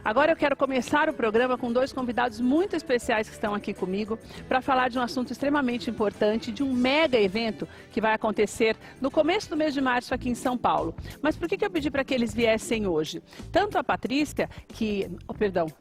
Agora eu quero começar o programa com dois convidados muito especiais que estão aqui comigo para falar de um assunto extremamente importante, de um mega evento que vai acontecer no começo do mês de março aqui em São Paulo. Mas por que eu pedi para que eles viessem hoje? Tanto a Patrícia,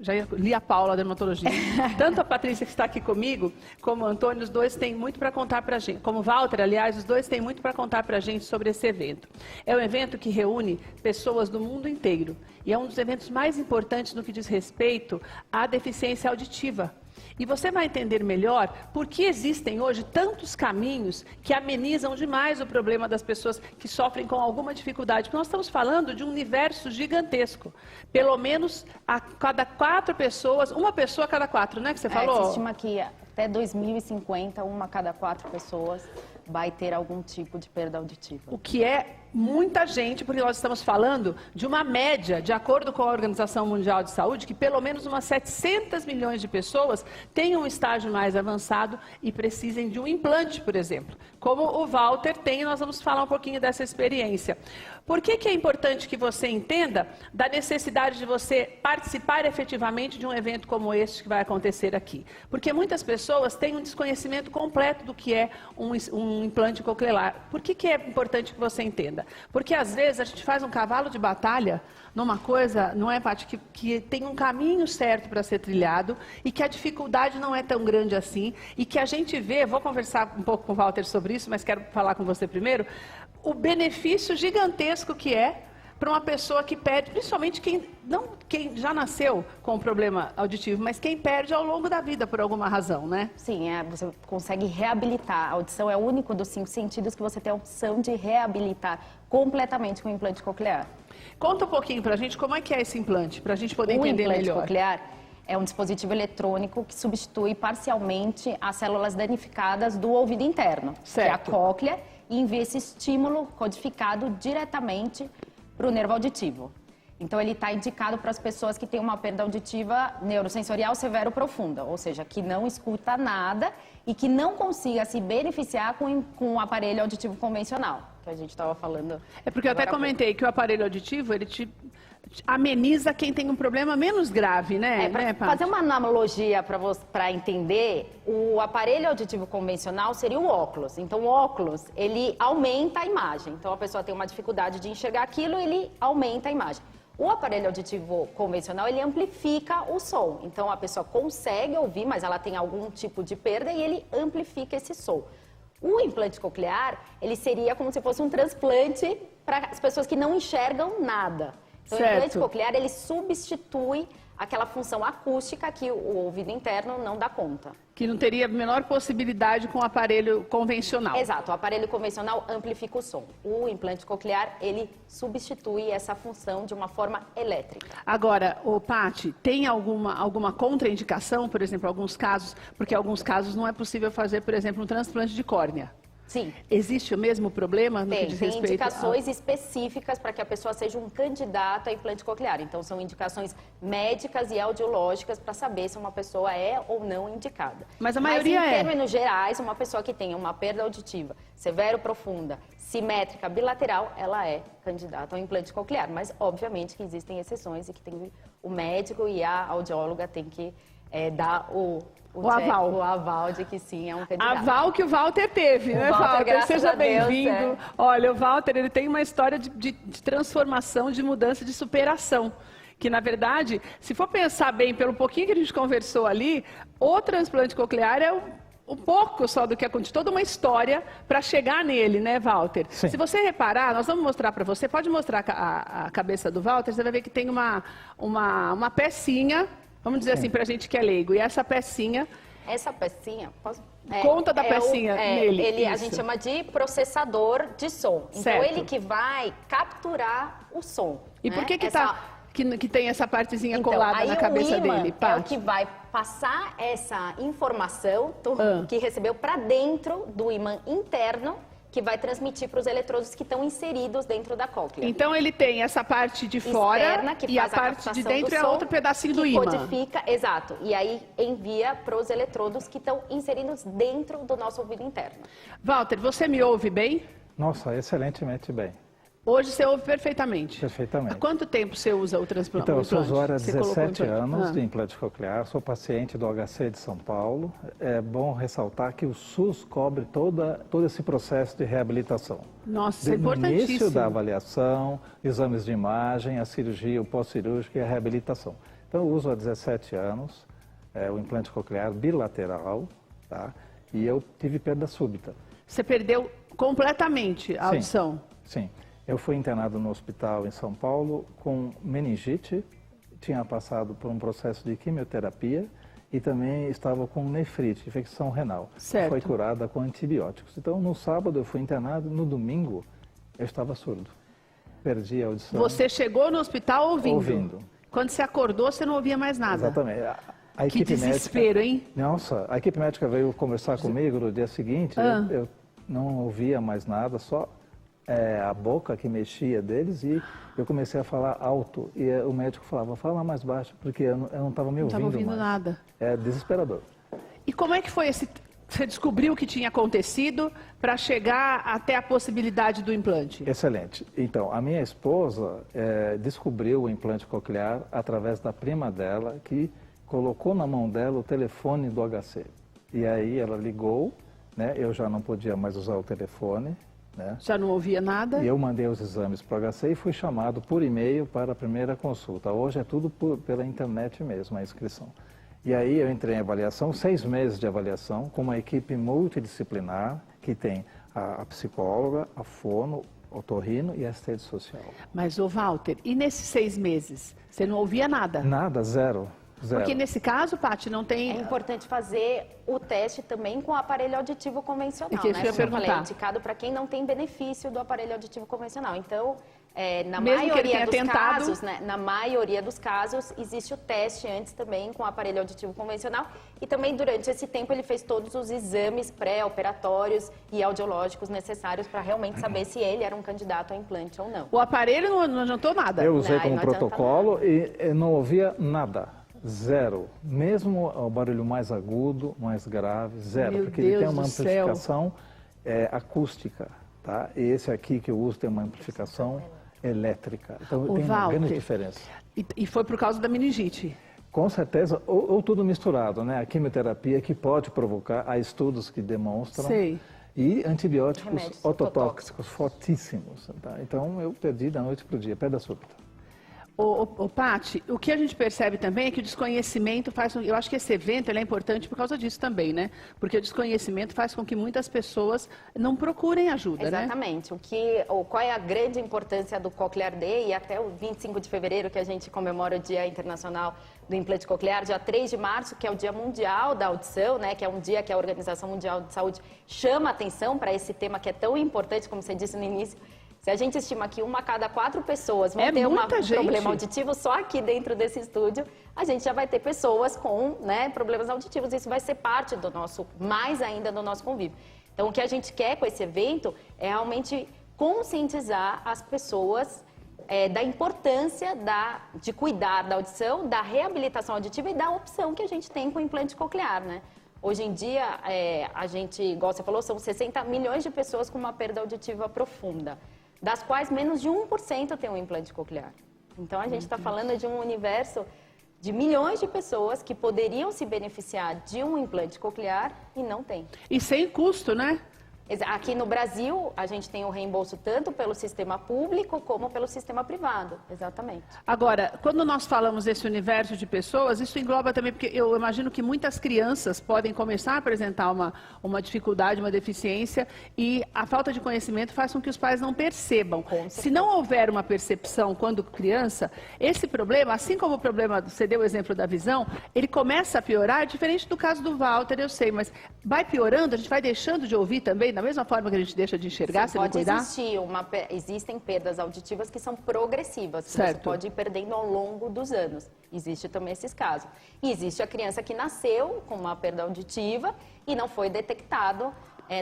já li a Paula, a dermatologia. Tanto a Patrícia que está aqui comigo, como o Antônio, os dois têm muito para contar para a gente. Como o Walter, aliás, os dois têm muito para contar para a gente sobre esse evento. É um evento que reúne pessoas do mundo inteiro e é um dos eventos mais importantes no que diz respeito à deficiência auditiva. E você vai entender melhor por que existem hoje tantos caminhos que amenizam demais o problema das pessoas que sofrem com alguma dificuldade. Porque nós estamos falando de um universo gigantesco. Pelo menos a cada 4 pessoas, uma pessoa a cada 4, né, que você falou? Se estima que até 2050, uma a cada 4 pessoas vai ter algum tipo de perda auditiva. O que é muita gente, porque nós estamos falando de uma média, de acordo com a Organização Mundial de Saúde, que pelo menos umas 700 milhões de pessoas tenham um estágio mais avançado e precisem de um implante, por exemplo. Como o Walter tem, nós vamos falar um pouquinho dessa experiência. Por que é importante que você entenda da necessidade de você participar efetivamente de um evento como este que vai acontecer aqui? Porque muitas pessoas têm um desconhecimento completo do que é um implante coclear. Por que é importante que você entenda? Porque às vezes a gente faz um cavalo de batalha numa coisa, não é, Paty, que tem um caminho certo para ser trilhado e que a dificuldade não é tão grande assim e que a gente vê, vou conversar um pouco com o Walter sobre isso, mas quero falar com você primeiro, o benefício gigantesco que é para uma pessoa que perde, principalmente quem já nasceu com um problema auditivo, mas quem perde ao longo da vida por alguma razão, né? Sim, você consegue reabilitar. A audição é o único dos 5 sentidos que você tem a opção de reabilitar completamente com o implante coclear. Conta um pouquinho para a gente como é que é esse implante, para a gente poder entender melhor. O implante coclear é um dispositivo eletrônico que substitui parcialmente as células danificadas do ouvido interno, certo, que é a cóclea, e envia esse estímulo codificado diretamente para o nervo auditivo. Então, ele está indicado para as pessoas que têm uma perda auditiva neurosensorial severo profunda, ou seja, que não escuta nada e que não consiga se beneficiar com o aparelho auditivo convencional, que a gente estava falando. É porque eu até comentei que o aparelho auditivo, ele te ameniza quem tem um problema menos grave, né? Para fazer uma analogia para entender, o aparelho auditivo convencional seria o óculos. Então, o óculos, ele aumenta a imagem. Então, a pessoa tem uma dificuldade de enxergar aquilo, ele aumenta a imagem. O aparelho auditivo convencional, ele amplifica o som. Então, a pessoa consegue ouvir, mas ela tem algum tipo de perda e ele amplifica esse som. O implante coclear, ele seria como se fosse um transplante para as pessoas que não enxergam nada. Então, certo, o implante coclear, ele substitui aquela função acústica que o ouvido interno não dá conta. Que não teria a menor possibilidade com o aparelho convencional. Exato, o aparelho convencional amplifica o som. O implante coclear, ele substitui essa função de uma forma elétrica. Agora, Paty, tem alguma contraindicação, por exemplo, alguns casos, porque em alguns casos não é possível fazer, por exemplo, um transplante de córnea? Sim. Existe o mesmo problema no que diz respeito? Tem indicações específicas para que a pessoa seja um candidato a implante coclear. Então, são indicações médicas e audiológicas para saber se uma pessoa é ou não indicada. Mas a maioria em termos gerais, uma pessoa que tenha uma perda auditiva severo profunda, simétrica, bilateral, ela é candidata ao implante coclear. Mas, obviamente, que existem exceções e que o médico e a audióloga têm que dar o aval de que sim, é um candidato. Aval que o Walter teve, né, Walter? Seja bem-vindo. Olha, o Walter, ele tem uma história de transformação, de mudança, de superação. Que, na verdade, se for pensar bem, pelo pouquinho que a gente conversou ali, o transplante coclear é um pouco só do que acontece, toda uma história para chegar nele, né, Walter? Sim. Se você reparar, nós vamos mostrar para você, pode mostrar a cabeça do Walter, você vai ver que tem uma pecinha. Vamos dizer assim, para a gente que é leigo. E essa pecinha... Conta da pecinha nele. A gente chama de processador de som. Então, certo, ele que vai capturar o som. E por que que tem essa partezinha então, colada na cabeça dele, Paty? É o que vai passar essa informação que recebeu para dentro do ímã interno, que vai transmitir para os eletrodos que estão inseridos dentro da cóclea. Então ele tem essa parte de fora externa, que e a parte de dentro é outro pedacinho do ímã. Codifica, exato. E aí envia para os eletrodos que estão inseridos dentro do nosso ouvido interno. Walter, você me ouve bem? Nossa, excelentemente bem. Hoje você ouve perfeitamente? Perfeitamente. Há quanto tempo você usa o transplante? Então, eu sou usuário há 17 anos de Ah. implante coclear, sou paciente do HC de São Paulo. É bom ressaltar que o SUS cobre todo esse processo de reabilitação. Nossa, isso é No início importantíssimo. da avaliação, exames de imagem, a cirurgia, o pós-cirúrgico e a reabilitação. Então, eu uso há 17 anos o implante coclear bilateral, tá? E eu tive perda súbita. Você perdeu completamente a audição? Sim. Eu fui internado no hospital em São Paulo com meningite, tinha passado por um processo de quimioterapia e também estava com nefrite, infecção renal. Certo. Foi curada com antibióticos. Então, no sábado eu fui internado, no domingo eu estava surdo. Perdi a audição. Você chegou no hospital ouvindo? Ouvindo. Quando você acordou, você não ouvia mais nada? Exatamente. A Que equipe desespero, médica, hein? Nossa, a equipe médica veio conversar comigo no dia seguinte, eu não ouvia mais nada, só a boca que mexia deles e eu comecei a falar alto. E o médico falava, fala mais baixo, porque eu não estava me ouvindo mais. Não estava ouvindo nada. É desesperador. E como é que foi esse... Você descobriu o que tinha acontecido para chegar até a possibilidade do implante? Excelente. Então, a minha esposa descobriu o implante coclear através da prima dela, que colocou na mão dela o telefone do HC. E aí ela ligou, né? Eu já não podia mais usar o telefone, né? Já não ouvia nada? E eu mandei os exames para o HC e fui chamado por e-mail para a primeira consulta. Hoje é tudo pela internet mesmo, a inscrição. E aí eu entrei em avaliação, 6 meses de avaliação, com uma equipe multidisciplinar, que tem a psicóloga, a fono, otorrino e a assistente social. Mas, ô Walter, e nesses 6 meses? Você não ouvia nada? Nada, zero. Zero. Porque nesse caso, Paty, não tem... É importante fazer o teste também com o aparelho auditivo convencional, É que isso né? eu ia Como eu falei, é perguntar. indicado para quem não tem benefício do aparelho auditivo convencional. Então, na Mesmo que ele maioria tenha dos tentado... casos, né? Na maioria dos casos, existe o teste antes também com o aparelho auditivo convencional. E também, durante esse tempo, ele fez todos os exames pré-operatórios e audiológicos necessários para realmente saber se ele era um candidato a implante ou não. O aparelho não adiantou nada? Eu usei Não, como não adianta protocolo e não ouvia nada. Zero. Mesmo o barulho mais agudo, mais grave, zero. Meu porque Deus ele tem uma do céu. amplificação acústica, tá? E esse aqui que eu uso tem uma amplificação elétrica. Então tem uma Walter, grande diferença. E foi por causa da meningite? Com certeza, ou tudo misturado, né? A quimioterapia que pode provocar, há estudos que demonstram. Sei. E antibióticos Remédios ototóxicos fortíssimos. Tá? Então eu perdi da noite para o dia, perda súbita. Ô, Paty, o que a gente percebe também é que o desconhecimento faz... Eu acho que esse evento ele é importante por causa disso também, né? Porque o desconhecimento faz com que muitas pessoas não procurem ajuda, né? Exatamente. Qual é a grande importância do Cochlear Day e até o 25 de fevereiro, que a gente comemora o Dia Internacional do Implante Coclear, dia 3 de março, que é o Dia Mundial da Audição, né? Que é um dia que a Organização Mundial de Saúde chama atenção para esse tema que é tão importante, como você disse no início. Se a gente estima que 1 a cada 4 pessoas vão ter um problema auditivo, só aqui dentro desse estúdio, a gente já vai ter pessoas com, né, problemas auditivos. Isso vai ser parte do nosso, mais ainda do nosso convívio. Então, o que a gente quer com esse evento é realmente conscientizar as pessoas da importância de cuidar da audição, da reabilitação auditiva e da opção que a gente tem com o implante coclear, né? Hoje em dia, a gente, igual você falou, são 60 milhões de pessoas com uma perda auditiva profunda, das quais menos de 1% tem um implante coclear. Então, a gente está falando de um universo de milhões de pessoas que poderiam se beneficiar de um implante coclear e não tem. E sem custo, né? Aqui no Brasil, a gente tem o reembolso tanto pelo sistema público como pelo sistema privado, exatamente. Agora, quando nós falamos desse universo de pessoas, isso engloba também, porque eu imagino que muitas crianças podem começar a apresentar uma dificuldade, uma deficiência, e a falta de conhecimento faz com que os pais não percebam. Se não houver uma percepção quando criança, esse problema, assim como o problema, você deu o exemplo da visão, ele começa a piorar, diferente do caso do Walter, eu sei, mas vai piorando, a gente vai deixando de ouvir também, da mesma forma que a gente deixa de enxergar, se não cuidar? Existem perdas auditivas que são progressivas, que certo. você pode ir perdendo ao longo dos anos. Existe também esses casos. E existe a criança que nasceu com uma perda auditiva e não foi detectado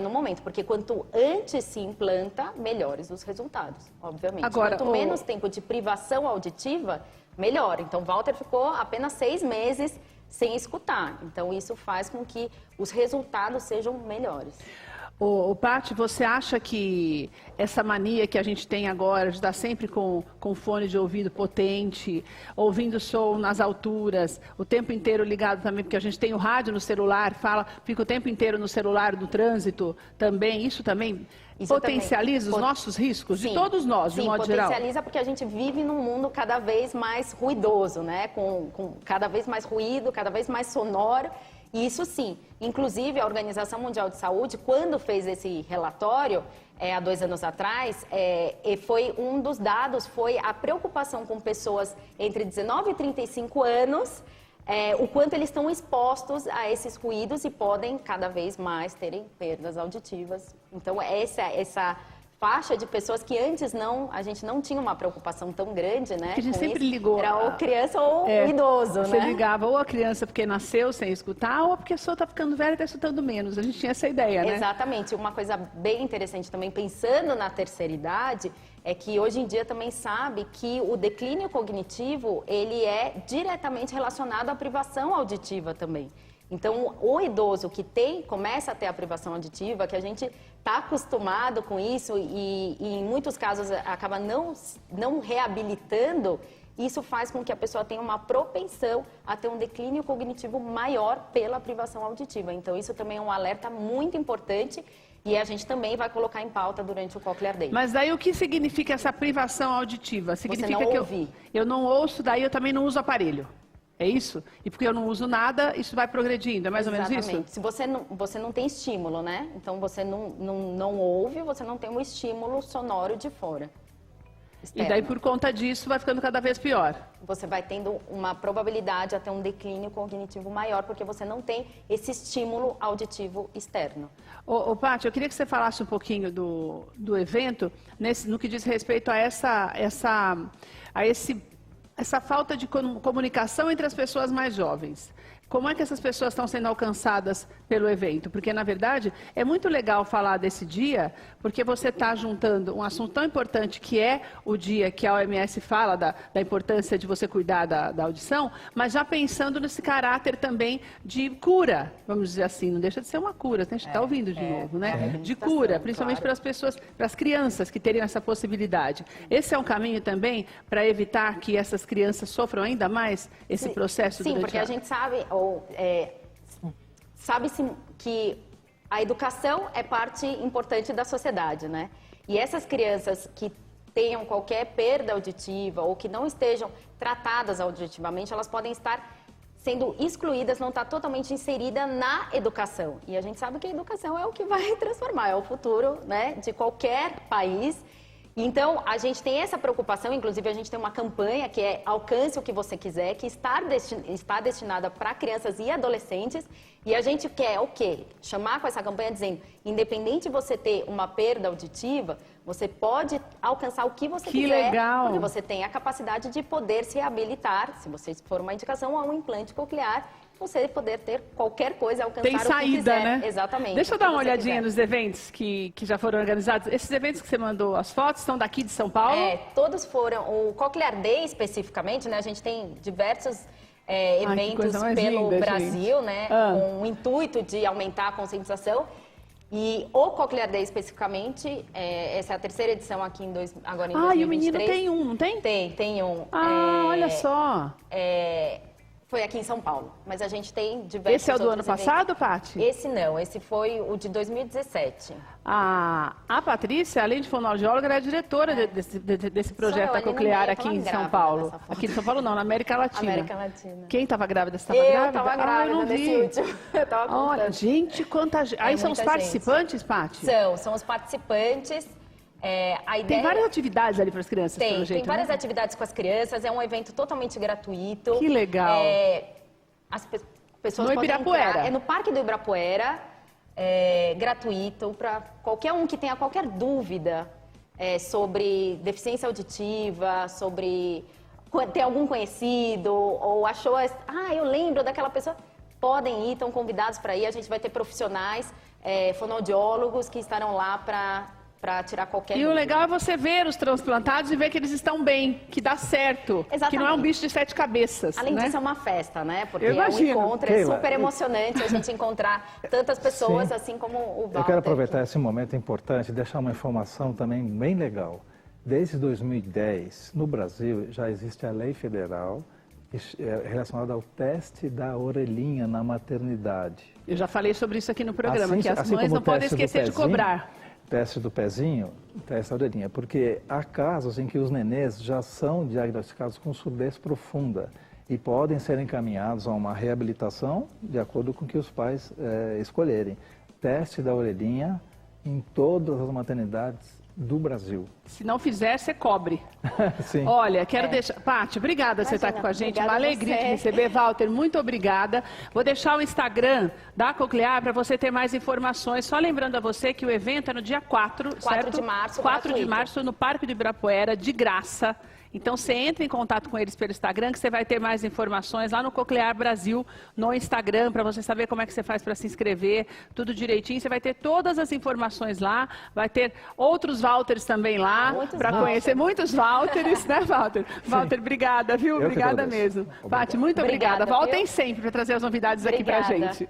no momento, porque quanto antes se implanta, melhores os resultados, obviamente. Agora, quanto menos tempo de privação auditiva, melhor. Então, Walter ficou apenas 6 meses sem escutar. Então, isso faz com que os resultados sejam melhores. Paty, você acha que essa mania que a gente tem agora de estar sempre com fone de ouvido potente, ouvindo som nas alturas, o tempo inteiro ligado também, porque a gente tem o rádio no celular, fica o tempo inteiro no celular do trânsito também, isso também potencializa os nossos riscos, de todos nós, de modo geral? Sim, potencializa porque a gente vive num mundo cada vez mais ruidoso, né? Com cada vez mais ruído, cada vez mais sonoro. E isso sim, inclusive a Organização Mundial de Saúde, quando fez esse relatório, há 2 anos atrás, foi um dos dados, foi a preocupação com pessoas entre 19 e 35 anos, o quanto eles estão expostos a esses ruídos e podem cada vez mais terem perdas auditivas. Então, essa faixa de pessoas que antes a gente não tinha uma preocupação tão grande, né? Que a gente sempre ligou. Era ou criança ou idoso, você né? Você ligava ou a criança porque nasceu sem escutar, ou a pessoa está ficando velha e está escutando menos. A gente tinha essa ideia, né? Exatamente. Uma coisa bem interessante também, pensando na terceira idade, é que hoje em dia também sabe que o declínio cognitivo, ele é diretamente relacionado à privação auditiva também. Então, o idoso que começa a ter a privação auditiva, que a gente está acostumado com isso e em muitos casos acaba não reabilitando, isso faz com que a pessoa tenha uma propensão a ter um declínio cognitivo maior pela privação auditiva. Então, isso também é um alerta muito importante e a gente também vai colocar em pauta durante o Cochlear Day. Mas daí o que significa essa privação auditiva? Significa Você não que ouvir. eu não ouço, daí eu também não uso aparelho. É isso? E porque eu não uso nada, isso vai progredindo, é mais ou menos isso? Exatamente. Se você não tem estímulo, né? Então você não ouve, você não tem um estímulo sonoro de fora. Externo. E daí por conta disso vai ficando cada vez pior. Você vai tendo uma probabilidade a ter um declínio cognitivo maior, porque você não tem esse estímulo auditivo externo. Paty, eu queria que você falasse um pouquinho do evento, no que diz respeito a essa falta de comunicação entre as pessoas mais jovens. Como é que essas pessoas estão sendo alcançadas pelo evento? Porque, na verdade, é muito legal falar desse dia, porque você está juntando um assunto tão importante que é o dia que a OMS fala da importância de você cuidar da audição, mas já pensando nesse caráter também de cura, vamos dizer assim, não deixa de ser uma cura, a gente está ouvindo de novo, né? De cura, principalmente para as pessoas, para as crianças que teriam essa possibilidade. Esse é um caminho também para evitar que essas crianças sofram ainda mais esse processo Sim, durante porque a gente sabe-se que a educação é parte importante da sociedade, né? E essas crianças que tenham qualquer perda auditiva ou que não estejam tratadas auditivamente, elas podem estar sendo excluídas, não estar totalmente inserida na educação. E a gente sabe que a educação é o que vai transformar, é o futuro, né, de qualquer país. Então, a gente tem essa preocupação, inclusive a gente tem uma campanha que é Alcance o que você quiser, que está destinada para crianças e adolescentes. E a gente quer o quê? Chamar com essa campanha dizendo, independente de você ter uma perda auditiva, você pode alcançar o que você quiser. Que legal! Porque você tem a capacidade de poder se reabilitar, se você for uma indicação, a um implante coclear, você poder ter qualquer coisa, alcançar tem saída, o que quiser. Né? Exatamente. Deixa eu dar uma olhadinha nos eventos que já foram organizados. Esses eventos que você mandou as fotos são daqui de São Paulo? Todos foram. O Cochlear Day, especificamente, né? A gente tem diversos eventos pelo Brasil, né? Com o intuito de aumentar a conscientização. E o Cochlear Day, especificamente, essa é a terceira edição aqui agora em 2023. E o menino tem um, não tem? Tem um. Olha só. Foi aqui em São Paulo, mas a gente tem diversos. Esse é o do ano passado, Paty? Esse não, esse foi o de 2017. A Patrícia, além de fonoaudióloga, era diretora desse projeto da Cochlear aqui em São Paulo. Aqui em São Paulo não, na América Latina. América Latina. Quem estava grávida? Você estava grávida? Eu estava grávida nesse último. Eu tava contando. Olha, gente, quanta gente. Aí são os participantes, Paty? São os participantes. A ideia... Tem várias atividades ali para as crianças, pelo jeito, Tem várias né? atividades com as crianças, é um evento totalmente gratuito. Que legal. As pessoas no podem Ibirapuera. entrar, no Parque do Ibirapuera, gratuito, para qualquer um que tenha qualquer dúvida sobre deficiência auditiva, sobre ter algum conhecido, ou achou, eu lembro daquela pessoa, podem ir, estão convidados para ir, a gente vai ter profissionais, fonoaudiólogos que estarão lá para para tirar qualquer E o dúvida. legal é você ver os transplantados e ver que eles estão bem, que dá certo, Exatamente. que não é um bicho de 7 cabeças. Além né? disso, é uma festa, né? Porque Eu imagino. é um encontro, Keila, é super emocionante a gente encontrar tantas pessoas, Sim. assim como o Walter. Eu quero aproveitar esse momento importante e deixar uma informação também bem legal. Desde 2010, no Brasil, já existe a lei federal relacionada ao teste da orelhinha na maternidade. Eu já falei sobre isso aqui no programa, que as assim mães como não o podem teste do esquecer de pezinho, cobrar. Teste do pezinho, teste da orelhinha, porque há casos em que os nenês já são diagnosticados com surdez profunda e podem ser encaminhados a uma reabilitação de acordo com o que os pais escolherem. Teste da orelhinha em todas as maternidades do Brasil. Se não fizer, você cobre. Sim. Olha, quero deixar... Paty, obrigada por você estar aqui com a gente. Uma alegria te receber. Walter, muito obrigada. Vou deixar o Instagram da Cochlear para você ter mais informações. Só lembrando a você que o evento é no dia 4, certo? de março, 4 de gratuito. março, no Parque do Ibirapuera, de graça. Então, você entra em contato com eles pelo Instagram, que você vai ter mais informações lá no Cochlear Brasil, no Instagram, para você saber como é que você faz para se inscrever, tudo direitinho. Você vai ter todas as informações lá, vai ter outros Walters também lá, para conhecer muitos Walters, né, Walter? Walter, obrigada, viu? Eu que Obrigada agradeço. mesmo. Paty, muito obrigada. Obrigada, Voltem viu? sempre para trazer as novidades aqui para a Obrigada. gente.